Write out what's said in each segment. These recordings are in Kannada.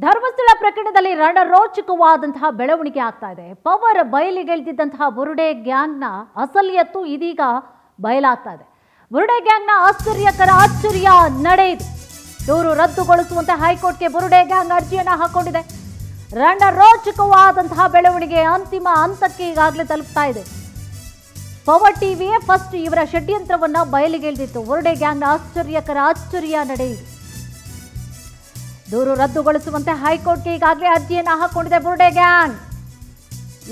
ಧರ್ಮಸ್ಥಳ ಪ್ರಕರಣದಲ್ಲಿ ರಣರೋಚಕವಾದಂತಹ ಬೆಳವಣಿಗೆ ಆಗ್ತಾ ಇದೆ. ಪವರ್ ಬಯಲಿಗೆಳೆದಿದ್ದಂತಹ ಬುರುಡೆ ಗ್ಯಾಂಗ್ನ ಅಸಲಿಯತ್ತು ಇದೀಗ ಬಯಲಾಗ್ತಾ ಇದೆ. ಬುರುಡೆ ಗ್ಯಾಂಗ್ನ ಆಶ್ಚರ್ಯ ನಡೆಯಿತು. ದೂರು ರದ್ದುಗೊಳಿಸುವಂತೆ ಹೈಕೋರ್ಟ್ಗೆ ಬುರುಡೆ ಗ್ಯಾಂಗ್ ಅರ್ಜಿಯನ್ನು ಹಾಕೊಂಡಿದೆ. ರಣರೋಚಕವಾದಂತಹ ಬೆಳವಣಿಗೆ ಅಂತಿಮ ಹಂತಕ್ಕೆ ಈಗಾಗಲೇ ತಲುಪ್ತಾ ಇದೆ. ಪವರ್ ಟಿವಿಯೇ ಫಸ್ಟ್ ಇವರ ಷಡ್ಯಂತ್ರವನ್ನ ಬಯಲಿಗೆಳೆದಿತ್ತು. ಬುರುಡೆ ಗ್ಯಾಂಗ್ನ ಆಶ್ಚರ್ಯ ನಡೆಯಿತು. ದೂರು ರದ್ದುಗೊಳಿಸುವಂತೆ ಹೈಕೋರ್ಟ್ಗೆ ಈಗಾಗಲೇ ಅರ್ಜಿಯನ್ನು ಹಾಕೊಂಡಿದೆ ಬುರುಡೆ ಗ್ಯಾಂಗ್.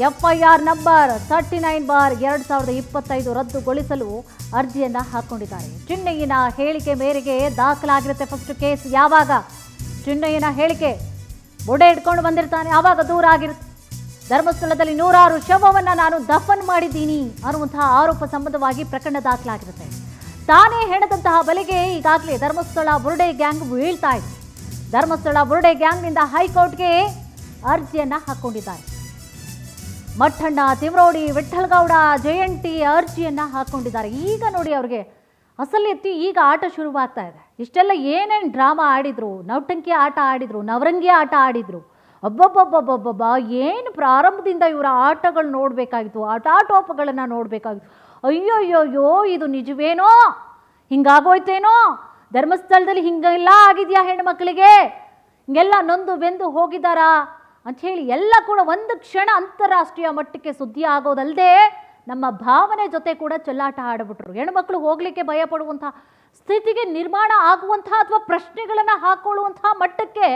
ಎಫ್ಐಆರ್ ನಂಬರ್ 39/2025 ರದ್ದುಗೊಳಿಸಲು ಅರ್ಜಿಯನ್ನು ಹಾಕೊಂಡಿದ್ದಾರೆ. ಚಿನ್ನಯ್ಯನ ಹೇಳಿಕೆ ಮೇರೆಗೆ ದಾಖಲಾಗಿರುತ್ತೆ ಫಸ್ಟ್ ಕೇಸ್. ಯಾವಾಗ ಚಿನ್ನಯ್ಯನ ಹೇಳಿಕೆ ಬುಡೆ ಇಟ್ಕೊಂಡು ಬಂದಿರ್ತಾನೆ ಆವಾಗ ದೂರ ಆಗಿರುತ್ತೆ. ಧರ್ಮಸ್ಥಳದಲ್ಲಿ 100 ಶವವನ್ನು ನಾನು ದಫನ್ ಮಾಡಿದ್ದೀನಿ ಅನ್ನುವಂತಹ ಆರೋಪ ಸಂಬಂಧವಾಗಿ ಪ್ರಕರಣ ದಾಖಲಾಗಿರುತ್ತೆ. ತಾನೇ ಹೆಣದಂತಹ ಬಲೆಗೆ ಈಗಾಗಲೇ ಧರ್ಮಸ್ಥಳ ಬುರುಡೆ ಗ್ಯಾಂಗ್ ಬೀಳ್ತಾ ಇದೆ. ಧರ್ಮಸ್ಥಳ ಬುರುಡೆ ಗ್ಯಾಂಗ್ನಿಂದ ಹೈಕೋರ್ಟ್ಗೆ ಅರ್ಜಿಯನ್ನ ಹಾಕೊಂಡಿದ್ದಾರೆ. ಮಠಣ್ಣ, ತಿಮ್ರೋಡಿ, ವಿಠ್ಠಲಗೌಡ, ಜಯಂತಿ ಅರ್ಜಿಯನ್ನ ಹಾಕೊಂಡಿದ್ದಾರೆ. ಈಗ ನೋಡಿ ಅವ್ರಿಗೆ ಅಸಲಿಯತ್ತಿ ಈಗ ಆಟ ಶುರುವಾಗ್ತಾ ಇದೆ. ಇಷ್ಟೆಲ್ಲ ಏನೇನು ಡ್ರಾಮಾ ಆಡಿದ್ರು, ನೌಟಂಕಿ ಆಟ ಆಡಿದ್ರು, ನವರಂಗಿ ಆಟ ಆಡಿದ್ರು, ಅಬ್ಬಬ್ಬಬ್ಬಬ್ಬಬ್ಬ ಏನು ಪ್ರಾರಂಭದಿಂದ ಇವರ ಆಟಗಳು ನೋಡಬೇಕಾಗಿತ್ತು, ಆಟಾಟೋಪಗಳನ್ನು ನೋಡಬೇಕಾಗಿತ್ತು. ಅಯ್ಯೋ ಇದು ನಿಜವೇನೋ, ಹಿಂಗಾಗೋಯ್ತೇನೋ, ಧರ್ಮಸ್ಥಳದಲ್ಲಿ ಹಿಂಗೆಲ್ಲ ಆಗಿದೆಯಾ, ಹೆಣ್ಮಕ್ಳಿಗೆ ಹಿಂಗೆಲ್ಲ ನೊಂದು ಬೆಂದು ಹೋಗಿದ್ದಾರಾ ಅಂಥೇಳಿ ಎಲ್ಲ ಕೂಡ ಒಂದು ಕ್ಷಣ ಅಂತಾರಾಷ್ಟ್ರೀಯ ಮಟ್ಟಕ್ಕೆ ಸುದ್ದಿ ಆಗೋದಲ್ಲದೆ ನಮ್ಮ ಭಾವನೆ ಜೊತೆ ಕೂಡ ಚೆಲ್ಲಾಟ ಆಡಿಬಿಟ್ರು. ಹೆಣ್ಮಕ್ಳು ಹೋಗ್ಲಿಕ್ಕೆ ಭಯ ಪಡುವಂತಹ ಸ್ಥಿತಿಗೆ ನಿರ್ಮಾಣ ಆಗುವಂತಹ ಅಥವಾ ಪ್ರಶ್ನೆಗಳನ್ನು ಹಾಕೊಳ್ಳುವಂತಹ ಮಟ್ಟಕ್ಕೆ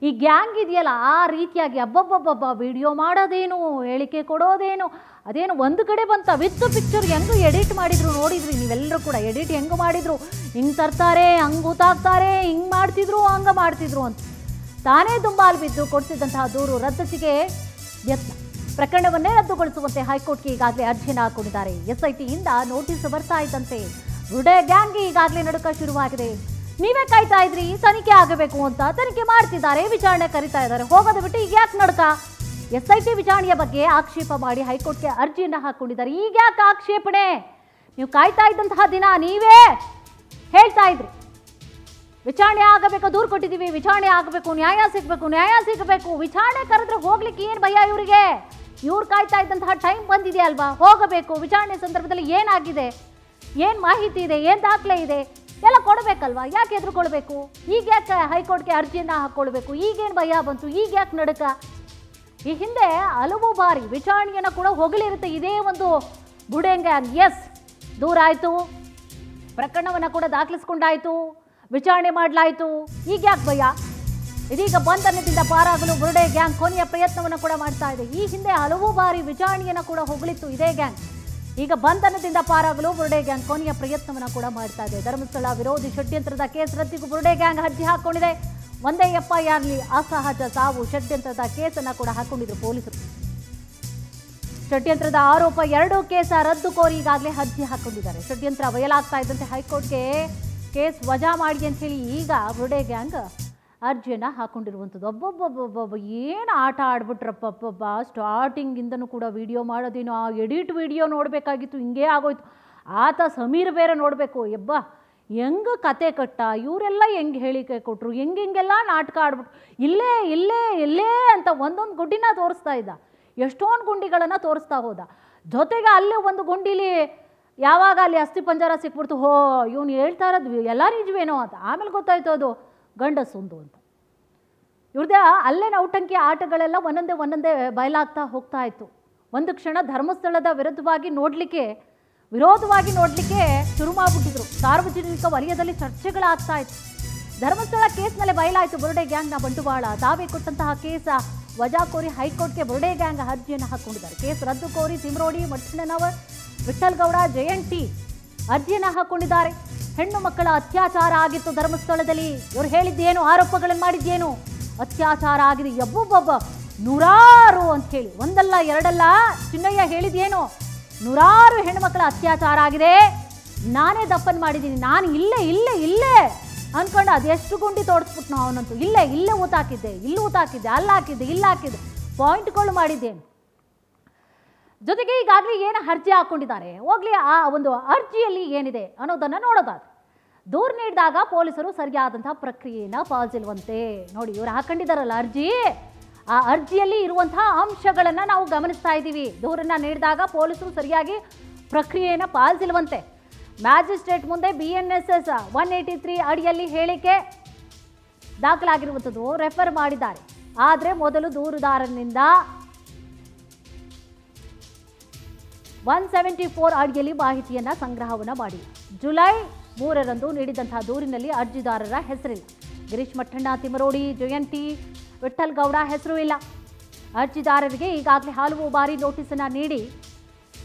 ಈ ಗ್ಯಾಂಗ್ ಇದೆಯಲ್ಲ, ಆ ರೀತಿಯಾಗಿ ಅಬ್ಬಬ್ಬಬ್ಬಬ್ಬ ವಿಡಿಯೋ ಮಾಡೋದೇನು, ಹೇಳಿಕೆ ಕೊಡೋದೇನು, ಅದೇನು ಒಂದು ಕಡೆ ಬಂತ ವಿತ್ ಪಿಕ್ಚರ್ ಹೆಂಗೂ ಎಡಿಟ್ ಮಾಡಿದ್ರು ನೋಡಿದ್ರಿ ನೀವೆಲ್ಲರೂ ಕೂಡ. ಎಡಿಟ್ ಹೆಂಗೆ ಮಾಡಿದ್ರು, ಹಿಂಗೆ ತರ್ತಾರೆ, ಹಂಗೆ ಗೊತ್ತಾಗ್ತಾರೆ, ಹಿಂಗೆ ಮಾಡ್ತಿದ್ರು, ಹಂಗೆ ಮಾಡ್ತಿದ್ರು ಅಂತ ತಾನೇ ದುಂಬಾಲು ಬಿದ್ದು ಕೊಡ್ತಿದ್ದಂತಹ ದೂರು ರದ್ದಿಗೆ ಯತ್ನ. ಪ್ರಕರಣವನ್ನೇ ರದ್ದುಗೊಳಿಸುವಂತೆ ಹೈಕೋರ್ಟ್ಗೆ ಈಗಾಗಲೇ ಅರ್ಜಿಯನ್ನು ಹಾಕೊಂಡಿದ್ದಾರೆ. SITಯಿಂದ ನೋಟಿಸ್ ಬರ್ತಾ ಇದ್ದಂತೆ ಬುರುಡೆ ಗ್ಯಾಂಗ್ಗೆ ಈಗಾಗಲೇ ನಡುಕ ಶುರುವಾಗಿದೆ. ನೀವೇ ಕಾಯ್ತಾ ಇದ್ರಿ ತನಿಖೆ ಆಗಬೇಕು ಅಂತ, ತನಿಖೆ ಮಾಡ್ತಿದ್ದಾರೆ, ವಿಚಾರಣೆ ಕರಿತಾ ಇದ್ದಾರೆ, ಹೋಗೋದು ಬಿಟ್ಟು ಈಗ ಯಾಕೆ ನಡುಕ? SIT ವಿಚಾರಣೆಯ ಬಗ್ಗೆ ಆಕ್ಷೇಪ ಮಾಡಿ ಹೈಕೋರ್ಟ್ಗೆ ಅರ್ಜಿಯನ್ನು ಹಾಕೊಂಡಿದ್ದಾರೆ. ಈಗ ಯಾಕೆ ಆಕ್ಷೇಪಣೆ? ನೀವು ಕಾಯ್ತಾ ಇದ್ದಂತಹ ದಿನ ನೀವೇ ಹೇಳ್ತಾ ಇದ್ರಿ ವಿಚಾರಣೆ ಆಗಬೇಕು, ದೂರು ಕೊಟ್ಟಿದ್ದೀವಿ, ವಿಚಾರಣೆ ಆಗಬೇಕು, ನ್ಯಾಯ ಸಿಗಬೇಕು. ವಿಚಾರಣೆ ಕರೆದ್ರೆ ಹೋಗ್ಲಿಕ್ಕೆ ಏನು ಭಯ ಇವರಿಗೆ? ಇವ್ರು ಕಾಯ್ತಾ ಇದ್ದಂತಹ ಟೈಮ್ ಬಂದಿದೆ ಅಲ್ವಾ, ಹೋಗಬೇಕು. ವಿಚಾರಣೆ ಸಂದರ್ಭದಲ್ಲಿ ಏನಾಗಿದೆ, ಏನು ಮಾಹಿತಿ ಇದೆ, ಏನು ದಾಖಲೆ ಇದೆ ಎಲ್ಲ ಕೊಡಬೇಕಲ್ವಾ, ಯಾಕೆ ಎದುರುಕೊಳ್ಬೇಕು? ಈಗ ಯಾಕೆ ಹೈಕೋರ್ಟ್ಗೆ ಅರ್ಜಿಯನ್ನು ಹಾಕ್ಕೊಳ್ಬೇಕು? ಈಗೇನು ಭಯ ಬಂತು, ಈಗ ಯಾಕೆ ನಡುಕ? ಈ ಹಿಂದೆ ಹಲವು ಬಾರಿ ವಿಚಾರಣೆಯನ್ನು ಕೂಡ ಹೊಗಳಿರುತ್ತೆ ಇದೇ ಒಂದು ಬುರುಡೆ ಗ್ಯಾಂಗ್. ಎಸ್, ದೂರ ಆಯಿತು, ಪ್ರಕರಣವನ್ನು ಕೂಡ ದಾಖಲಿಸ್ಕೊಂಡಾಯಿತು, ವಿಚಾರಣೆ ಮಾಡಲಾಯಿತು, ಈಗ ಯಾಕೆ ಭಯ? ಇದೀಗ ಬಂಧನದಿಂದ ಪಾರಾಗಲು ಬುರುಡೆ ಗ್ಯಾಂಗ್ ಕೊನೆಯ ಪ್ರಯತ್ನವನ್ನು ಕೂಡ ಮಾಡ್ತಾ ಇದೆ. ಈ ಹಿಂದೆ ಹಲವು ಬಾರಿ ವಿಚಾರಣೆಯನ್ನು ಕೂಡ ಹೊಗಳಿತ್ತು ಇದೇ ಗ್ಯಾಂಗ್. ಈಗ ಬಂಧನದಿಂದ ಪಾರಾಗಲು ಬುರುಡೆ ಗ್ಯಾಂಗ್ ಕೊನೆಯ ಪ್ರಯತ್ನವನ್ನು ಕೂಡ ಮಾಡ್ತಾ ಇದೆ. ಧರ್ಮಸ್ಥಳ ವಿರೋಧಿ ಷಡ್ಯಂತ್ರದ ಕೇಸ್ ರದ್ದಿಗೂ ಬುರುಡೆ ಗ್ಯಾಂಗ್ ಅರ್ಜಿ ಹಾಕೊಂಡಿದೆ. ಒಂದೇ FIRನಲ್ಲಿ ಅಸಹಜ ಸಾವು ಷಡ್ಯಂತ್ರದ ಕೇಸನ್ನು ಕೂಡ ಹಾಕೊಂಡಿದ್ರು ಪೊಲೀಸರು. ಷಡ್ಯಂತ್ರದ ಆರೋಪ 2 ಕೇಸ ರದ್ದು ಕೋರಿ ಈಗಾಗಲೇ ಅರ್ಜಿ ಹಾಕೊಂಡಿದ್ದಾರೆ. ಷಡ್ಯಂತ್ರ ಬಯಲಾಗ್ತಾ ಇದ್ದಂತೆ ಹೈಕೋರ್ಟ್ಗೆ ಕೇಸ್ ವಜಾ ಮಾಡಿ ಅಂತ ಹೇಳಿ ಈಗ ಬುರುಡೆ ಗ್ಯಾಂಗ್ ಅರ್ಜಿಯನ್ನು ಹಾಕೊಂಡಿರುವಂಥದ್ದು. ಒಬ್ಬೊಬ್ಬೊಬ್ಬೊಬ್ಬ ಏನು ಆಟ ಆಡ್ಬಿಟ್ರಪ್ಪಬ್ಬ. ಸ್ಟಾರ್ಟಿಂಗಿಂದನೂ ಕೂಡ ವಿಡಿಯೋ ಮಾಡೋದೇನೋ, ಆ ಎಡಿಟ್ ವಿಡಿಯೋ ನೋಡಬೇಕಾಗಿತ್ತು, ಹಿಂಗೇ ಆಗೋಯ್ತು. ಆತ ಸಮೀರ್ ಬೇರೆ ನೋಡಬೇಕು, ಎಬ್ಬ ಹೆಂಗೆ ಕತೆ ಕಟ್ಟ, ಇವರೆಲ್ಲ ಹೆಂಗೆ ಹೇಳಿಕೆ ಕೊಟ್ಟರು, ಹೆಂಗೆಲ್ಲ ನಾಟಕ ಆಡ್ಬಿಟ್ರು, ಇಲ್ಲೇ ಅಂತ ಒಂದೊಂದು ಗುಂಡಿನ ತೋರಿಸ್ತಾ ಇದ್ದ, ಎಷ್ಟೊಂದು ಗುಂಡಿಗಳನ್ನು ತೋರಿಸ್ತಾ ಹೋದ. ಜೊತೆಗೆ ಅಲ್ಲೇ ಒಂದು ಗುಂಡಿಲಿ ಯಾವಾಗ ಅಲ್ಲಿ ಅಸ್ಥಿ ಪಂಜರ ಸಿಕ್ಬಿಡ್ತು, ಇವನು ಹೇಳ್ತಾ ಇರೋದು ಎಲ್ಲ ನಿಜವೇನೋ ಅಂತ. ಆಮೇಲೆ ಗೊತ್ತಾಯ್ತು ಅದು ಗಂಡಸುಂದು ಅಂತ. ಇವ್ರದ್ದೇ ಅಲ್ಲೇ ನೌಟಂಕಿ ಆಟಗಳೆಲ್ಲ ಒಂದೊಂದೇ ಬಯಲಾಗ್ತಾ ಹೋಗ್ತಾ ಇತ್ತು. ಒಂದು ಕ್ಷಣ ಧರ್ಮಸ್ಥಳದ ವಿರೋಧವಾಗಿ ನೋಡಲಿಕ್ಕೆ ಶುರು ಮಾಡಿಬಿಟ್ಟಿದ್ರು. ಸಾರ್ವಜನಿಕ ವಲಯದಲ್ಲಿ ಚರ್ಚೆಗಳಾಗ್ತಾ ಇತ್ತು. ಧರ್ಮಸ್ಥಳ ಕೇಸ್ನಲ್ಲೇ ಬಯಲಾಯಿತು ಬುರುಡೆ ಗ್ಯಾಂಗ್ನ ಬಂಡವಾಳ. ತಾವೇ ಕೊಟ್ಟಂತಹ ಕೇಸ ವಜಾ ಕೋರಿ ಹೈಕೋರ್ಟ್ಗೆ ಬುರುಡೆ ಗ್ಯಾಂಗ್ ಅರ್ಜಿಯನ್ನು ಹಾಕೊಂಡಿದ್ದಾರೆ. ಕೇಸ್ ರದ್ದು ಕೋರಿ ತಿಮ್ರೋಡಿ, ಮಠಣ್ಣನವರ್, ವಿಠ್ಠಲಗೌಡ, ಜಯಂತಿ ಅರ್ಜಿಯನ್ನು ಹಾಕೊಂಡಿದ್ದಾರೆ. ಹೆಣ್ಣು ಮಕ್ಕಳ ಅತ್ಯಾಚಾರ ಆಗಿತ್ತು ಧರ್ಮಸ್ಥಳದಲ್ಲಿ. ಇವರು ಹೇಳಿದ್ದೇನು, ಆರೋಪಗಳನ್ನು ಮಾಡಿದ್ದೇನು, ಅತ್ಯಾಚಾರ ಆಗಿದೆ, ಎಬ್ಬೊಬ್ಬೊಬ್ಬ 100 ಅಂತ ಹೇಳಿ, ಒಂದಲ್ಲ ಎರಡಲ್ಲ. ಚಿನ್ನಯ್ಯ ಹೇಳಿದೇನು, 100 ಹೆಣ್ಮಕ್ಳ ಅತ್ಯಾಚಾರ ಆಗಿದೆ, ನಾನೇ ದಫನ್ ಮಾಡಿದ್ದೀನಿ, ನಾನು ಇಲ್ಲೇ ಅಂದ್ಕೊಂಡು ಅದೆಷ್ಟು ಗುಂಡಿ ತೋರಿಸ್ಬಿಟ್ಟು ಅವನಂತೂ ಇಲ್ಲೇ ಊತಾಕಿದ್ದೆ, ಅಲ್ಲಾಕಿದ್ದೆ, ಇಲ್ಲಾಕಿದ್ದೆ, ಪಾಯಿಂಟ್ಗಳು ಮಾಡಿದ್ದೇನು. ಜೊತೆಗೆ ಈಗಾಗಲೇ ಏನು ಅರ್ಜಿ ಹಾಕ್ಕೊಂಡಿದ್ದಾರೆ, ಹೋಗ್ಲಿ ಆ ಒಂದು ಅರ್ಜಿಯಲ್ಲಿ ಏನಿದೆ ಅನ್ನೋದನ್ನು ನೋಡೋದಾದ್ರೆ ದೂರು ನೀಡಿದಾಗ ಪೊಲೀಸರು ಸರಿಯಾದಂತಹ ಪ್ರಕ್ರಿಯೆಯನ್ನು ಪಾಲಿಸಿಲ್ವಂತೆ. ನೋಡಿ, ಇವರು ಹಾಕೊಂಡಿದ್ದಾರಲ್ಲ ಅರ್ಜಿ, ಆ ಅರ್ಜಿಯಲ್ಲಿ ಇರುವಂತಹ ಅಂಶಗಳನ್ನು ನಾವು ಗಮನಿಸ್ತಾ ಇದ್ದೀವಿ. ದೂರನ್ನು ನೀಡಿದಾಗ ಪೊಲೀಸರು ಸರಿಯಾಗಿ ಪ್ರಕ್ರಿಯೆಯನ್ನು ಪಾಲಿಸಿಲ್ವಂತೆ. ಮ್ಯಾಜಿಸ್ಟ್ರೇಟ್ ಮುಂದೆ BNSS 183 ಅಡಿಯಲ್ಲಿ ಹೇಳಿಕೆ ದಾಖಲಾಗಿರುವಂಥದ್ದು ರೆಫರ್ ಮಾಡಿದ್ದಾರೆ. ಆದರೆ ಮೊದಲು ದೂರುದಾರನಿಂದ 174 ಅಡಿಯಲ್ಲಿ ಮಾಹಿತಿಯನ್ನು ಸಂಗ್ರಹವನ್ನು ಮಾಡಿ ಜುಲೈ 3ರಂದು ನೀಡಿದಂತಹ ದೂರಿನಲ್ಲಿ ಅರ್ಜಿದಾರರ ಹೆಸರಿಲ್ಲ. ಗಿರೀಶ್ ಮಠಣ್ಣ, ತಿಮರೋಡಿ, ಜಯಂತಿ, ವಿಠಲ್ ಗೌಡ ಹೆಸರು ಇಲ್ಲ. ಅರ್ಜಿದಾರರಿಗೆ ಈಗಾಗಲೇ ಹಲವು ಬಾರಿ ನೋಟಿಸನ್ನು ನೀಡಿ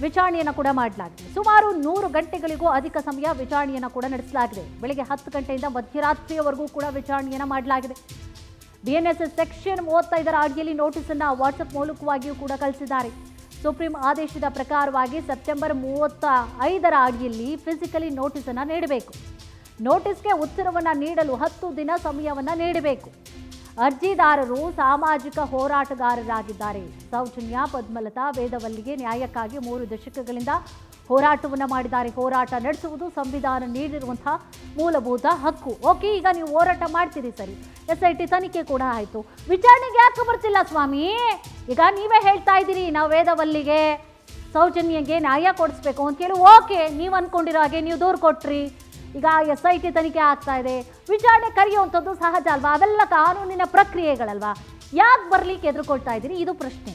ವಿಚಾರಣೆಯನ್ನು ಕೂಡ ಮಾಡಲಾಗಿದೆ. ಸುಮಾರು 100 ಗಂಟೆಗಳಿಗೂ ಅಧಿಕ ಸಮಯ ವಿಚಾರಣೆಯನ್ನು ಕೂಡ ನಡೆಸಲಾಗಿದೆ. ಬೆಳಗ್ಗೆ 10 ಗಂಟೆಯಿಂದ ಮಧ್ಯರಾತ್ರಿಯವರೆಗೂ ಕೂಡ ವಿಚಾರಣೆಯನ್ನು ಮಾಡಲಾಗಿದೆ. BNSS ಸೆಕ್ಷನ್ 35ರ ಅಡಿಯಲ್ಲಿ ನೋಟಿಸನ್ನು ವಾಟ್ಸಪ್ ಮೂಲಕವಾಗಿಯೂ ಕೂಡ ಕಳಿಸಿದ್ದಾರೆ. ಸುಪ್ರೀಂ ಆದೇಶದ ಪ್ರಕಾರವಾಗಿ ಸೆಪ್ಟೆಂಬರ್ 35ರ ಅಡಿಯಲ್ಲಿ ಫಿಸಿಕಲಿ ನೋಟಿಸನ್ನು ನೀಡಬೇಕು. ನೋಟಿಸ್ಗೆ ಉತ್ತರವನ್ನು ನೀಡಲು 10 ದಿನ ಸಮಯವನ್ನು ನೀಡಬೇಕು. ಅರ್ಜಿದಾರರು ಸಾಮಾಜಿಕ ಹೋರಾಟಗಾರರಾಗಿದ್ದಾರೆ. ಸೌಜನ್ಯ, ಪದ್ಮಲತಾ, ವೇದವಲ್ಲಿಗೆ ನ್ಯಾಯಕ್ಕಾಗಿ 3 ದಶಕಗಳಿಂದ ಹೋರಾಟವನ್ನು ಮಾಡಿದ್ದಾರೆ. ಹೋರಾಟ ನಡೆಸುವುದು ಸಂವಿಧಾನ ನೀಡಿರುವಂತಹ ಮೂಲಭೂತ ಹಕ್ಕು. ಓಕೆ, ಈಗ ನೀವು ಹೋರಾಟ ಮಾಡ್ತೀರಿ, ಸರಿ, SIT ತನಿಖೆ ಕೂಡ ಆಯಿತು, ವಿಚಾರಣೆಗೆ ಯಾಕೆ ಬರ್ತಿಲ್ಲ ಸ್ವಾಮಿ? ಈಗ ನೀವೇ ಹೇಳ್ತಾ ಇದ್ದೀರಿ ನಾವು ವೇದವಲ್ಲಿಗೆ, ಸೌಜನ್ಯಗೆ ನ್ಯಾಯ ಕೊಡಿಸ್ಬೇಕು ಅಂತ ಹೇಳಿ. ಓಕೆ, ನೀವು ಅಂದ್ಕೊಂಡಿರೋ ಹಾಗೆ ನೀವು ದೂರು ಕೊಟ್ರಿ, ಈಗ SIT ತನಿಖೆ ಆಗ್ತಾ ಇದೆ, ವಿಚಾರಣೆ ಕರೆಯುವಂಥದ್ದು ಸಹಜ ಅಲ್ವಾ? ಅವೆಲ್ಲ ಕಾನೂನಿನ ಪ್ರಕ್ರಿಯೆಗಳಲ್ವಾ? ಯಾಕೆ ಬರ್ಲಿಕ್ಕೆ ಎದುರುಕೊಳ್ತಾ ಇದ್ದೀರಿ? ಇದು ಪ್ರಶ್ನೆ.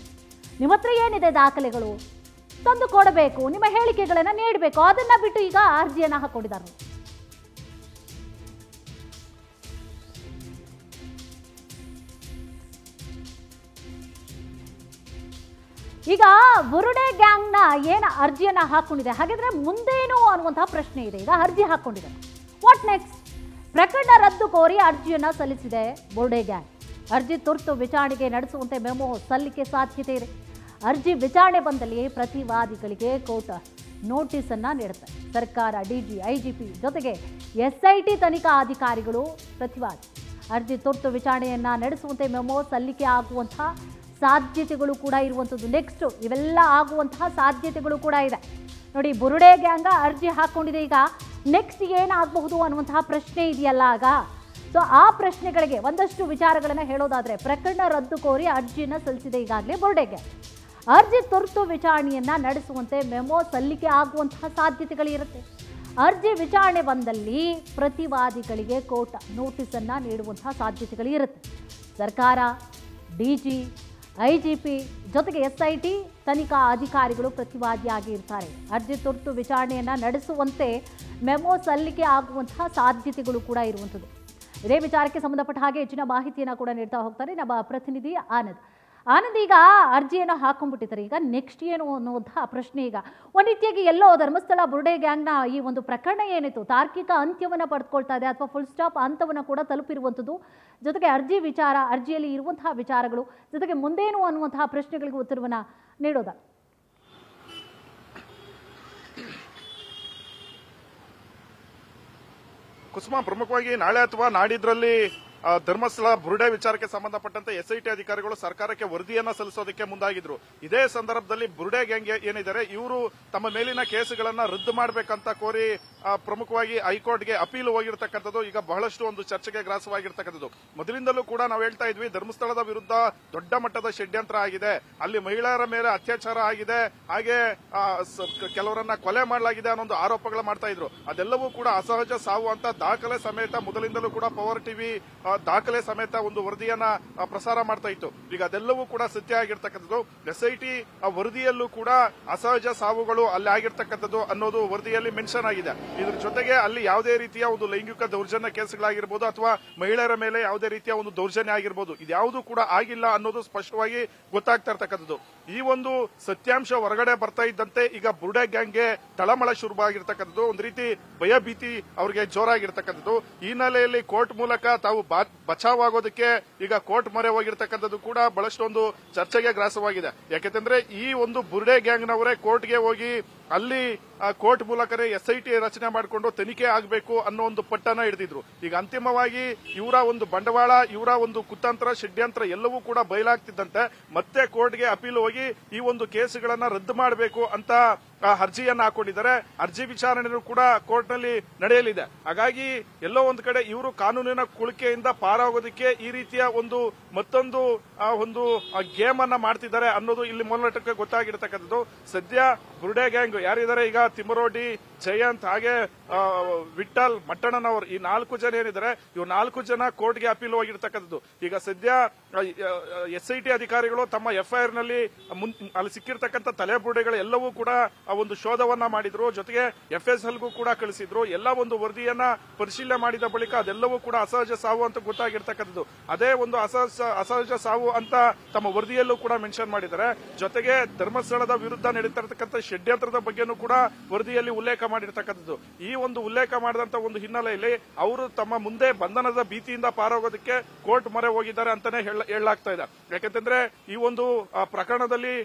ನಿಮ್ಮ ಹತ್ರ ಏನಿದೆ ದಾಖಲೆಗಳು ತಂದು ಕೊಡಬೇಕು, ನಿಮ್ಮ ಹೇಳಿಕೆಗಳನ್ನು ನೀಡಬೇಕು. ಅದನ್ನ ಬಿಟ್ಟು ಈಗ ಅರ್ಜಿಯನ್ನು ಹಾಕೊಂಡಿದ್ದಾರೆ. ಈಗ ಬುರುಡೆ ಗ್ಯಾಂಗ್ನ ಏನು ಅರ್ಜಿಯನ್ನು ಹಾಕೊಂಡಿದೆ, ಹಾಗಿದ್ರೆ ಮುಂದೇನು ಅನ್ನುವಂತಹ ಪ್ರಶ್ನೆ ಇದೆ. ಈಗ ಅರ್ಜಿ ಹಾಕೊಂಡಿದೆ, ವಾಟ್ ನೆಕ್ಸ್ಟ್? ಪ್ರಕರಣ ರದ್ದು ಕೋರಿ ಅರ್ಜಿಯನ್ನು ಸಲ್ಲಿಸಿದೆ ಬುರುಡೆ ಗ್ಯಾಂಗ್. ಅರ್ಜಿ ತುರ್ತು ವಿಚಾರಣೆಗೆ ನಡೆಸುವಂತೆ ಮೆಮೊ ಸಲ್ಲಿಕೆ ಸಾಧ್ಯತೆ ಇದೆ. ಅರ್ಜಿ ವಿಚಾರಣೆ ಬಂದಲ್ಲಿ ಪ್ರತಿವಾದಿಗಳಿಗೆ ಕೋರ್ಟ್ ನೋಟಿಸನ್ನು ನೀಡುತ್ತೆ. ಸರ್ಕಾರ, DG, IGP ಜೊತೆಗೆ SIT ತನಿಖಾ ಅಧಿಕಾರಿಗಳು ಪ್ರತಿವಾದಿ. ಅರ್ಜಿ ತುರ್ತು ವಿಚಾರಣೆಯನ್ನು ನಡೆಸುವಂತೆ ಮೆಮೊ ಸಲ್ಲಿಕೆ ಆಗುವಂತಹ ಸಾಧ್ಯತೆಗಳು ಕೂಡ ಇರುವಂಥದ್ದು. ನೆಕ್ಸ್ಟ್ ಇವೆಲ್ಲ ಆಗುವಂತಹ ಸಾಧ್ಯತೆಗಳು ಕೂಡ ಇದೆ. ನೋಡಿ, ಬುರುಡೆ ಗ್ಯಾಂಗ ಅರ್ಜಿ ಹಾಕ್ಕೊಂಡಿದೆ. ಈಗ ನೆಕ್ಸ್ಟ್ ಏನಾಗಬಹುದು ಅನ್ನುವಂತಹ ಪ್ರಶ್ನೆ ಇದೆಯಲ್ಲ. ಆಗ ಸೊ ಆ ಪ್ರಶ್ನೆಗಳಿಗೆ ಒಂದಷ್ಟು ವಿಚಾರಗಳನ್ನು ಹೇಳೋದಾದರೆ, ಪ್ರಕರಣ ರದ್ದು ಕೋರಿ ಅರ್ಜಿಯನ್ನು ಸಲ್ಲಿಸಿದೆ ಈಗಾಗಲೇ ಬುರುಡೆ ಗ್ಯಾಂಗ್. ಅರ್ಜಿ ತುರ್ತು ವಿಚಾರಣೆಯನ್ನು ನಡೆಸುವಂತೆ ಮೆಮೊ ಸಲ್ಲಿಕೆ ಆಗುವಂತಹ ಸಾಧ್ಯತೆಗಳಿರುತ್ತೆ. ಅರ್ಜಿ ವಿಚಾರಣೆ ಬಂದಲ್ಲಿ ಪ್ರತಿವಾದಿಗಳಿಗೆ ಕೋರ್ಟ್ ನೋಟಿಸನ್ನು ನೀಡುವಂತಹ ಸಾಧ್ಯತೆಗಳಿರುತ್ತೆ. ಸರ್ಕಾರ, DG, IGP ಜೊತೆಗೆ SIT ತನಿಖಾ ಅಧಿಕಾರಿಗಳು ಪ್ರತಿವಾದಿಯಾಗಿ ಇರ್ತಾರೆ. ಅರ್ಜಿ ತುರ್ತು ವಿಚಾರಣೆಯನ್ನು ನಡೆಸುವಂತೆ ಮೆಮೊ ಸಲ್ಲಿಕೆ ಆಗುವಂತಹ ಸಾಧ್ಯತೆಗಳು ಕೂಡ ಇರುವಂಥದ್ದು. ಇದೇ ವಿಚಾರಕ್ಕೆ ಸಂಬಂಧಪಟ್ಟ ಹಾಗೆ ಹೆಚ್ಚಿನ ಮಾಹಿತಿಯನ್ನು ಕೂಡ ನೀಡ್ತಾ ಹೋಗ್ತಾರೆ ನಮ್ಮ ಪ್ರತಿನಿಧಿ ಆನಂದ್. ಈಗ ಅರ್ಜಿಯನ್ನು ಹಾಕೊಂಡ್ಬಿಟ್ಟಿದ್ದಾರೆ. ಈಗ ನೆಕ್ಸ್ಟ್ ಏನು ಅನ್ನುವಂತಹ ಪ್ರಶ್ನೆ. ಈಗ ಒಂದು ರೀತಿಯಾಗಿ ಎಲ್ಲೋ ಧರ್ಮಸ್ಥಳ ಬುರುಡೆ ಗ್ಯಾಂಗ್ನ ಈ ಒಂದು ಪ್ರಕರಣ ಏನಿತ್ತು ತಾರ್ಕಿಕ ಅಂತ್ಯವನ್ನು ಪಡೆದುಕೊಳ್ತಾ ಇದೆ, ಅಥವಾ ಫುಲ್ ಸ್ಟಾಪ್ ಹಂತವನ್ನು ಕೂಡ ತಲುಪಿರುವಂಥದ್ದು. ಜೊತೆಗೆ ಅರ್ಜಿಯಲ್ಲಿ ಇರುವಂತಹ ವಿಚಾರಗಳು, ಜೊತೆಗೆ ಮುಂದೇನು ಅನ್ನುವಂತಹ ಪ್ರಶ್ನೆಗಳಿಗೆ ಉತ್ತರವನ್ನು ನೀಡೋದ. ಕುಸುಮ, ಪ್ರಮುಖವಾಗಿ ನಾಳೆ ಅಥವಾ ನಾಡಿದ್ರಲ್ಲಿ ಧರ್ಮಸ್ಥಳ ಬುರುಡೆ ವಿಚಾರಕ್ಕೆ ಸಂಬಂಧಪಟ್ಟಂತೆ SIT ಅಧಿಕಾರಿಗಳು ಸರ್ಕಾರಕ್ಕೆ ವರದಿಯನ್ನ ಸಲ್ಲಿಸೋದಕ್ಕೆ ಮುಂದಾಗಿದ್ರು. ಇದೇ ಸಂದರ್ಭದಲ್ಲಿ ಬುರುಡೆ ಗ್ಯಾಂಗ್ ಏನಿದ್ದಾರೆ ಇವರು ತಮ್ಮ ಮೇಲಿನ ಕೇಸುಗಳನ್ನ ರದ್ದು ಮಾಡಬೇಕಂತ ಕೋರಿ ಪ್ರಮುಖವಾಗಿ ಹೈಕೋರ್ಟ್ಗೆ ಅಪೀಲ್ ಹೋಗಿರ್ತಕ್ಕಂಥದ್ದು ಈಗ ಬಹಳಷ್ಟು ಒಂದು ಚರ್ಚೆಗೆ ಗ್ರಾಸವಾಗಿರ್ತಕ್ಕಂಥದ್ದು. ಮೊದಲಿಂದಲೂ ಕೂಡ ನಾವು ಹೇಳ್ತಾ ಇದ್ವಿ, ಧರ್ಮಸ್ಥಳದ ವಿರುದ್ಧ ದೊಡ್ಡ ಮಟ್ಟದ ಷಡ್ಯಂತ್ರ ಆಗಿದೆ, ಅಲ್ಲಿ ಮಹಿಳೆಯರ ಮೇಲೆ ಅತ್ಯಾಚಾರ ಆಗಿದೆ, ಹಾಗೆ ಕೆಲವರನ್ನ ಕೊಲೆ ಮಾಡಲಾಗಿದೆ ಅನ್ನೋ ಆರೋಪಗಳು ಮಾಡ್ತಾ ಇದ್ರು. ಅದೆಲ್ಲವೂ ಕೂಡ ಅಸಹಜ ಸಾವು ಅಂತ ದಾಖಲೆ ಸಮೇತ ಮೊದಲಿಂದಲೂ ಕೂಡ ಪವರ್ ಟಿವಿ ದಾಖಲೆ ಸಮೇತ ಒಂದು ವರದಿಯನ್ನ ಪ್ರಸಾರ ಮಾಡ್ತಾ ಇತ್ತು. ಈಗ ಅದೆಲ್ಲವೂ ಕೂಡ ಸತ್ಯ ಆಗಿರ್ತಕ್ಕಂಥದ್ದು. SIT ವರದಿಯಲ್ಲೂ ಕೂಡ ಅಸಹಜ ಸಾವುಗಳು ಅಲ್ಲಿ ಆಗಿರ್ತಕ್ಕಂಥದ್ದು ಅನ್ನೋದು ವರದಿಯಲ್ಲಿ ಮೆನ್ಷನ್ ಆಗಿದೆ. ಇದ್ರ ಜೊತೆಗೆ ಅಲ್ಲಿ ಯಾವುದೇ ರೀತಿಯ ಒಂದು ಲೈಂಗಿಕ ದೌರ್ಜನ್ಯ ಕೇಸ್ಗಳಾಗಿರ್ಬೋದು ಅಥವಾ ಮಹಿಳೆಯರ ಮೇಲೆ ಯಾವುದೇ ರೀತಿಯ ಒಂದು ದೌರ್ಜನ್ಯ ಆಗಿರ್ಬೋದು, ಇದ್ಯಾವುದು ಕೂಡ ಆಗಿಲ್ಲ ಅನ್ನೋದು ಸ್ಪಷ್ಟವಾಗಿ ಗೊತ್ತಾಗ್ತಾ ಇರ್ತಕ್ಕಂಥದ್ದು. ಈ ಒಂದು ಸತ್ಯಾಂಶ ಹೊರಗಡೆ ಬರ್ತಾ ಇದ್ದಂತೆ ಈಗ ಬುರುಡೆ ಗ್ಯಾಂಗ್ಗೆ ತಳಮಳ ಶುರುವಾಗಿರ್ತಕ್ಕಂಥದ್ದು. ಒಂದು ರೀತಿ ಭಯ ಭೀತಿ ಅವರಿಗೆ ಜೋರಾಗಿರ್ತಕ್ಕಂಥದ್ದು. ಈ ಹಿನ್ನೆಲೆಯಲ್ಲಿ ಕೋರ್ಟ್ ಮೂಲಕ ತಾವು ಬಚಾವಾಗೋದಕ್ಕೆ ಈಗ ಕೋರ್ಟ್ ಮೊರೆ ಹೋಗಿರ್ತಕ್ಕಂಥದ್ದು ಕೂಡ ಬಹಳಷ್ಟು ಒಂದು ಚರ್ಚೆಗೆ ಗ್ರಾಸವಾಗಿದೆ. ಯಾಕೆಂದ್ರೆ ಈ ಒಂದು ಬುರುಡೆ ಗ್ಯಾಂಗ್ನವರೇ ಕೋರ್ಟ್ಗೆ ಹೋಗಿ ಅಲ್ಲಿ ಕೋರ್ಟ್ ಮೂಲಕನೇ SIT ರಚನೆ ಮಾಡಿಕೊಂಡು ತನಿಖೆ ಆಗಬೇಕು ಅನ್ನೋ ಒಂದು ಪಟ್ಟನ ಹಿಡಿದಿದ್ರು. ಈಗ ಅಂತಿಮವಾಗಿ ಇವರ ಒಂದು ಬಂಡವಾಳ, ಇವರ ಒಂದು ಕುತಂತ್ರ, ಷಡ್ಯಂತ್ರ ಎಲ್ಲವೂ ಕೂಡ ಬಯಲಾಗ್ತಿದ್ದಂತೆ ಮತ್ತೆ ಕೋರ್ಟ್ಗೆ ಅಪೀಲ್ ಹೋಗಿ ಈ ಒಂದು ಕೇಸುಗಳನ್ನ ರದ್ದು ಮಾಡಬೇಕು ಅಂತ ಅರ್ಜಿಯನ್ನ ಹಾಕೊಂಡಿದ್ದಾರೆ. ಅರ್ಜಿ ವಿಚಾರಣೆಯೂ ಕೂಡ ಕೋರ್ಟ್ ನಲ್ಲಿ ನಡೆಯಲಿದೆ. ಹಾಗಾಗಿ ಎಲ್ಲೋ ಒಂದು ಕಡೆ ಇವರು ಕಾನೂನಿನ ಕುಳಿಕೆಯಿಂದ ಪಾರಾಗೋದಕ್ಕೆ ಈ ರೀತಿಯ ಮತ್ತೊಂದು ಗೇಮ್ ಅನ್ನ ಮಾಡ್ತಿದ್ದಾರೆ ಅನ್ನೋದು ಇಲ್ಲಿ ಮೂಲಟಕ್ಕೆ ಗೊತ್ತಾಗಿರ್ತಕ್ಕಂಥದ್ದು. ಸದ್ಯ ಬುರ್ಡೆ ಗ್ಯಾಂಗ್ ಯಾರಿದ್ದಾರೆ ಈಗ, ತಿಮ್ಮರೋಡಿ, ಜಯಂತ್ ಹಾಗೆ ವಿಠಲ್ ಮಟ್ಟಣ್ಣನವರು, ಈ 4 ಜನ ಏನಿದ್ದಾರೆ, ಇವು 4 ಜನ ಕೋರ್ಟ್ಗೆ ಅಪೀಲ್ ಹೋಗಿರ್ತಕ್ಕಂಥದ್ದು. ಈಗ ಸದ್ಯ SIT ಅಧಿಕಾರಿಗಳು ತಮ್ಮ FIR ನಲ್ಲಿ ಅಲ್ಲಿ ಸಿಕ್ಕಿರ್ತಕ್ಕಂಥ ತಲೆಬುರುಡೆಗಳು ಎಲ್ಲವೂ ಕೂಡ ಒಂದು ಶೋಧವನ್ನ ಮಾಡಿದ್ರು. ಜೊತೆಗೆ FSLಗೂ ಕೂಡ ಕಳಿಸಿದ್ರು. ಎಲ್ಲ ಒಂದು ವರದಿಯನ್ನ ಪರಿಶೀಲನೆ ಮಾಡಿದ ಬಳಿಕ ಅದೆಲ್ಲವೂ ಕೂಡ ಅಸಹಜ ಸಾವು ಅಂತ ಗೊತ್ತಾಗಿರ್ತಕ್ಕಂಥದ್ದು. ಅದೇ ಒಂದು ಅಸಹಜ ಸಾವು ಅಂತ ತಮ್ಮ ವರದಿಯಲ್ಲೂ ಕೂಡ ಮೆನ್ಷನ್ ಮಾಡಿದ್ದಾರೆ. ಜೊತೆಗೆ ಧರ್ಮಸ್ಥಳದ ವಿರುದ್ಧ ನಡೀತಿರತಕ್ಕಂಥ ಷಡ್ಯಂತ್ರದ ಬಗ್ಗೆನೂ ಕೂಡ ವರದಿಯಲ್ಲಿ ಉಲ್ಲೇಖ ಮಾಡಿರ್ತಕ್ಕಂಥದ್ದು. ಈ ಒಂದು ಉಲ್ಲೇಖ ಮಾಡಿದಂತ ಒಂದು ಹಿನ್ನೆಲೆಯಲ್ಲಿ ಅವರು ತಮ್ಮ ಮುಂದೆ ಬಂಧನದ ಭೀತಿಯಿಂದ ಪಾರಾಗೋದಕ್ಕೆ ಕೋರ್ಟ್ ಮೊರೆ ಹೋಗಿದ್ದಾರೆ ಅಂತಾನೆ ಹೇಳಲಾಗ್ತಾ ಇದೆ. ಯಾಕಂತಂದ್ರೆ ಈ ಒಂದು ಪ್ರಕರಣದಲ್ಲಿ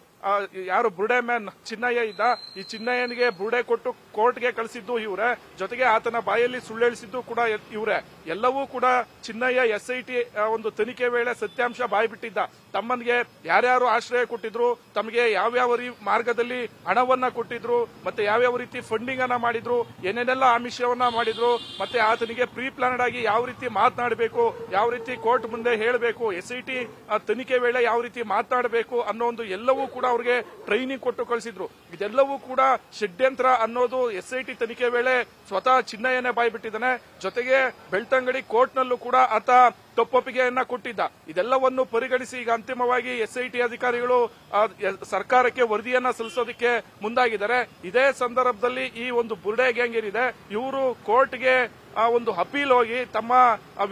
ಯಾರು ಬುರ್ಡೆ ಮ್ಯಾನ್ ಚಿನ್ನಯ್ಯ ಇದ್ದ, ಈ ಚಿನ್ನಯ್ಯನಿಗೆ ಬುರ್ಡೆ ಕೊಟ್ಟು ಕೋರ್ಟ್ಗೆ ಕಳಿಸಿದ್ದು ಇವರೇ. ಜೊತೆಗೆ ಆತನ ಬಾಯಲ್ಲಿ ಸುಳ್ಳೇಳಿಸಿದ್ದು ಕೂಡ ಇವರೇ. ಎಲ್ಲವೂ ಕೂಡ ಚಿನ್ನಯ್ಯ SIT ಒಂದು ತನಿಖೆ ವೇಳೆ ಸತ್ಯಾಂಶ ಬಾಯ್ಬಿಟ್ಟಿದ್ದ. ತಮ್ಮನಿಗೆ ಯಾರ್ಯಾರು ಆಶ್ರಯ ಕೊಟ್ಟಿದ್ರು, ತಮಗೆ ಯಾವ್ಯಾವ ಮಾರ್ಗದಲ್ಲಿ ಹಣವನ್ನ ಕೊಟ್ಟಿದ್ರು, ಮತ್ತೆ ಯಾವ್ಯಾವ ರೀತಿ ಫಂಡಿಂಗ್ ಅನ್ನ ಮಾಡಿದ್ರು, ಏನೇನೆಲ್ಲ ಆಮಿಷವನ್ನ ಮಾಡಿದ್ರು, ಮತ್ತೆ ಆತನಿಗೆ ಪ್ರೀ ಪ್ಲಾನ್ಡ್ ಆಗಿ ಯಾವ ರೀತಿ ಮಾತನಾಡಬೇಕು, ಯಾವ ರೀತಿ ಕೋರ್ಟ್ ಮುಂದೆ ಹೇಳಬೇಕು, SIT ತನಿಖೆ ವೇಳೆ ಯಾವ ರೀತಿ ಮಾತನಾಡಬೇಕು ಅನ್ನೋ ಒಂದು ಎಲ್ಲವೂ ಕೂಡ ಅವ್ರಿಗೆ ಟ್ರೈನಿಂಗ್ ಕೊಟ್ಟು ಕಳಿಸಿದ್ರು. ಇದೆಲ್ಲವೂ ಕೂಡ ಷಡ್ಯಂತ್ರ ಅನ್ನೋದು SIT ತನಿಖೆ ವೇಳೆ ಸ್ವತಃ ಚಿನ್ನಯ್ಯನೇ ಬಾಯ್ಬಿಟ್ಟಿದ್ದಾನೆ. ಜೊತೆಗೆ ಬೆಳ್ತಂಗಡಿ ಕೋರ್ಟ್ನಲ್ಲೂ ಕೂಡ ಆತ ತಪ್ಪೊಪ್ಪಿಗೆಯನ್ನ ಕೊಟ್ಟಿದ್ದ. ಇದೆಲ್ಲವನ್ನು ಪರಿಗಣಿಸಿ ಈಗ ಅಂತಿಮವಾಗಿ SIT ಅಧಿಕಾರಿಗಳು ಸರ್ಕಾರಕ್ಕೆ ವರದಿಯನ್ನ ಸಲ್ಲಿಸೋದಕ್ಕೆ ಮುಂದಾಗಿದ್ದಾರೆ. ಇದೇ ಸಂದರ್ಭದಲ್ಲಿ ಈ ಒಂದು ಬುರ್ಡೆ ಗ್ಯಾಂಗ್ ಏನಿದೆ, ಇವರು ಕೋರ್ಟ್ಗೆ ಒಂದು ಅಪೀಲ್ ಹೋಗಿ ತಮ್ಮ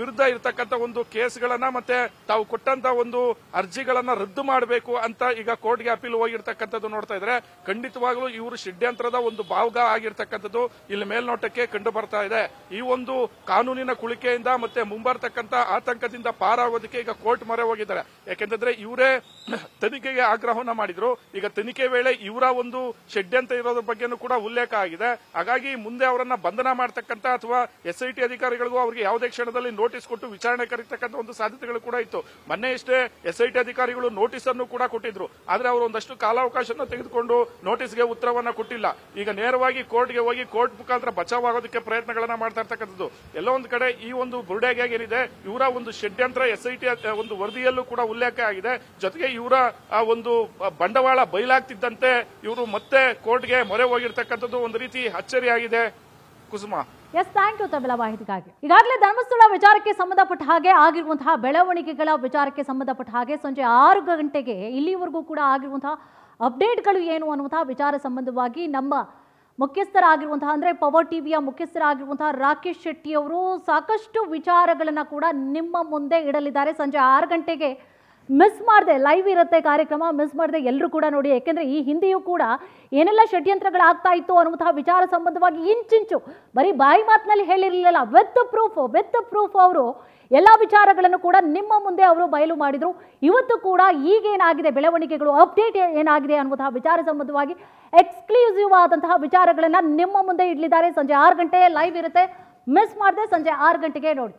ವಿರುದ್ಧ ಇರತಕ್ಕಂತ ಒಂದು ಕೇಸ್ಗಳನ್ನ ಮತ್ತೆ ತಾವು ಕೊಟ್ಟಂತ ಒಂದು ಅರ್ಜಿಗಳನ್ನ ರದ್ದು ಮಾಡಬೇಕು ಅಂತ ಈಗ ಕೋರ್ಟ್ಗೆ ಅಪೀಲ್ ಹೋಗಿರ್ತಕ್ಕಂಥದ್ದು ನೋಡ್ತಾ ಇದ್ರೆ, ಖಂಡಿತವಾಗ್ಲೂ ಇವರು ಷಡ್ಯಂತ್ರದ ಒಂದು ಭಾಗ ಆಗಿರ್ತಕ್ಕಂಥದ್ದು ಇಲ್ಲಿ ಮೇಲ್ನೋಟಕ್ಕೆ ಕಂಡು ಬರ್ತಾ ಇದೆ. ಈ ಒಂದು ಕಾನೂನಿನ ಕುಳಿಕೆಯಿಂದ ಮತ್ತೆ ಮುಂಬರ್ತಕ್ಕಂಥ ಆತಂಕದಿಂದ ಪಾರಾಗೋದಕ್ಕೆ ಈಗ ಕೋರ್ಟ್ ಮೊರೆ ಹೋಗಿದ್ದಾರೆ. ಯಾಕೆಂತಂದ್ರೆ ಇವರೇ ತನಿಖೆಗೆ ಆಗ್ರಹವನ್ನ ಮಾಡಿದ್ರು. ಈಗ ತನಿಖೆ ವೇಳೆ ಇವರ ಒಂದು ಷಡ್ಯಂತ್ರ ಇರೋದ್ರ ಬಗ್ಗೆನೂ ಕೂಡ ಉಲ್ಲೇಖ ಆಗಿದೆ. ಹಾಗಾಗಿ ಮುಂದೆ ಅವರನ್ನ ಬಂಧನ ಮಾಡತಕ್ಕಂತ ಅಥವಾ SIT ಅಧಿಕಾರಿಗಳಿಗೂ ಅವರಿಗೆ ಯಾವುದೇ ಕ್ಷಣದಲ್ಲಿ ನೋಟಿಸ್ ಕೊಟ್ಟು ವಿಚಾರಣೆ ಕರೀತಕ್ಕಂಥ ಒಂದು ಸಾಧ್ಯತೆಗಳು ಕೂಡ ಇತ್ತು. ಮೊನ್ನೆಯಷ್ಟೇ SIT ಅಧಿಕಾರಿಗಳು ನೋಟಿಸ್ ಅನ್ನು ಕೂಡ ಕೊಟ್ಟಿದ್ರು. ಆದ್ರೆ ಅವರು ಒಂದಷ್ಟು ಕಾಲಾವಕಾಶವನ್ನು ತೆಗೆದುಕೊಂಡು ನೋಟಿಸ್ಗೆ ಉತ್ತರವನ್ನ ಕೊಟ್ಟಿಲ್ಲ. ಈಗ ನೇರವಾಗಿ ಕೋರ್ಟ್ಗೆ ಹೋಗಿ ಕೋರ್ಟ್ ಮುಖಾಂತರ ಬಚಾವಾಗೋದಕ್ಕೆ ಪ್ರಯತ್ನಗಳನ್ನ ಮಾಡ್ತಾ ಇರ್ತಕ್ಕಂಥದ್ದು. ಎಲ್ಲೋ ಒಂದು ಕಡೆ ಈ ಒಂದು ಬುರ್ಡೆ ಗ್ಯಾಂಗ್ ಏನಿದೆ, ಇವರ ಒಂದು ಷಡ್ಯಂತ್ರ SIT ಒಂದು ವರದಿಯಲ್ಲೂ ಕೂಡ ಉಲ್ಲೇಖ ಆಗಿದೆ. ಜೊತೆಗೆ ಇವರ ಒಂದು ಬಂಡವಾಳ ಬಯಲಾಗ್ತಿದ್ದಂತೆ ಇವರು ಮತ್ತೆ ಕೋರ್ಟ್ಗೆ ಮೊರೆ ಹೋಗಿರ್ತಕ್ಕಂಥದ್ದು ಒಂದು ರೀತಿ ಅಚ್ಚರಿಯಾಗಿದೆ. ಕುಸುಮಾ, ಎಸ್, ಥ್ಯಾಂಕ್ ಯು ತಮ್ಮೆಲ್ಲ ಮಾಹಿತಿಗಾಗಿ. ಈಗಾಗಲೇ ಧರ್ಮಸ್ಥಳ ವಿಚಾರಕ್ಕೆ ಸಂಬಂಧಪಟ್ಟ ಹಾಗೆ ಆಗಿರುವಂತಹ ಬೆಳವಣಿಗೆಗಳ ವಿಚಾರಕ್ಕೆ ಸಂಬಂಧಪಟ್ಟ ಹಾಗೆ ಸಂಜೆ 6 ಗಂಟೆಗೆ ಇಲ್ಲಿವರೆಗೂ ಕೂಡ ಆಗಿರುವಂತಹ ಅಪ್ಡೇಟ್ಗಳು ಏನು ಅನ್ನುವಂತಹ ವಿಚಾರ ಸಂಬಂಧವಾಗಿ ನಮ್ಮ ಮುಖ್ಯಸ್ಥರಾಗಿರುವಂತಹ ಅಂದರೆ ಪವರ್ ಟಿವಿಯ ಮುಖ್ಯಸ್ಥರಾಗಿರುವಂತಹ ರಾಕೇಶ್ ಶೆಟ್ಟಿ ಅವರು ಸಾಕಷ್ಟು ವಿಚಾರಗಳನ್ನು ಕೂಡ ನಿಮ್ಮ ಮುಂದೆ ಇಡಲಿದ್ದಾರೆ. ಸಂಜೆ 6 ಗಂಟೆಗೆ ಮಿಸ್ ಮಾಡದೆ ಲೈವ್ ಇರುತ್ತೆ ಕಾರ್ಯಕ್ರಮ, ಮಿಸ್ ಮಾಡದೆ ಎಲ್ಲರೂ ಕೂಡ ನೋಡಿ. ಯಾಕೆಂದರೆ ಈ ಹಿಂದೆಯೂ ಕೂಡ ಏನೆಲ್ಲ ಷಡ್ಯಂತ್ರಗಳಾಗ್ತಾ ಇತ್ತು ಅನ್ನುವಂತಹ ವಿಚಾರ ಸಂಬಂಧವಾಗಿ ಇಂಚಿಂಚು ಬರೀ ಬಾಯಿ ಮಾತಿನಲ್ಲಿ ಹೇಳಿರಲಿಲ್ಲ, ವಿತ್ ಪ್ರೂಫ್ ಅವರು ಎಲ್ಲ ವಿಚಾರಗಳನ್ನು ಕೂಡ ನಿಮ್ಮ ಮುಂದೆ ಅವರು ಬಯಲು ಮಾಡಿದರು. ಇವತ್ತು ಕೂಡ ಈಗೇನಾಗಿದೆ ಬೆಳವಣಿಗೆಗಳು, ಅಪ್ಡೇಟ್ ಏನಾಗಿದೆ ಅನ್ನುವಂತಹ ವಿಚಾರ ಸಂಬಂಧವಾಗಿ ಎಕ್ಸ್ಕ್ಲೂಸಿವ್ ಆದಂತಹ ವಿಚಾರಗಳನ್ನು ನಿಮ್ಮ ಮುಂದೆ ಇಡಲಿದ್ದಾರೆ. ಸಂಜೆ 6 ಗಂಟೆ ಲೈವ್ ಇರುತ್ತೆ, ಮಿಸ್ ಮಾಡದೆ ಸಂಜೆ 6 ಗಂಟೆಗೆ ನೋಡಿ.